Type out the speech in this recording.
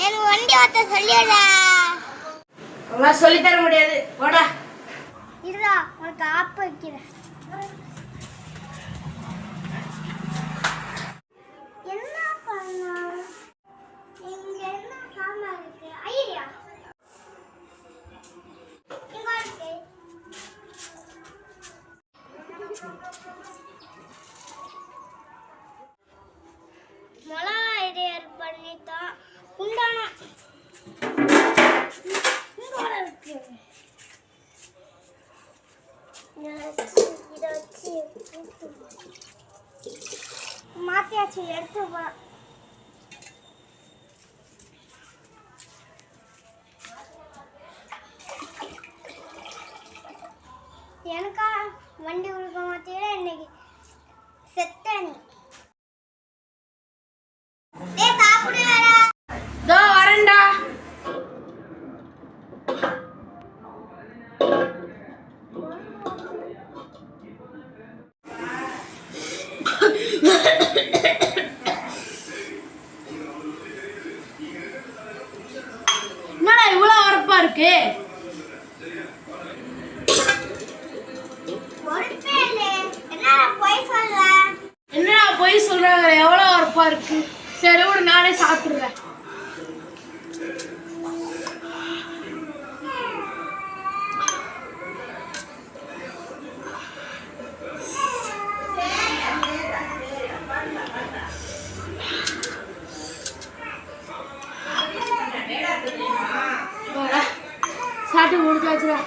எனக்கு வண்டி ஓட்ட சொல்லிடா. உங்களால் சொல்லித்தர முடியாது, போடா. இருடா, உனக்கு ஆப்பு வைக்கிறேன். என்ன பண்ணலாம்? இங்க என்ன சாமான் இருக்கு? ஐயா, இங்க இருக்கு. மொளகா ஐடியார் பண்ணித்தான் குண்டான மாத்தியாச்சு, எடுத்து வா. எனக்கா வண்டி கொடுக்க மாட்டேன், இன்னைக்கு செத்த நீ. சாப்பிடு வேற. இதோ வரேன்டா. என்னடா இவ்வளவு உரப்பா இருக்கு? என்னடா பொய் சொல்றாங்க? எவ்வளவு உரப்பா இருக்கு? சரி விடு, நானே சாப்பிடுறேன். சாப்பிட்டு முடிச்சாச்சுடா.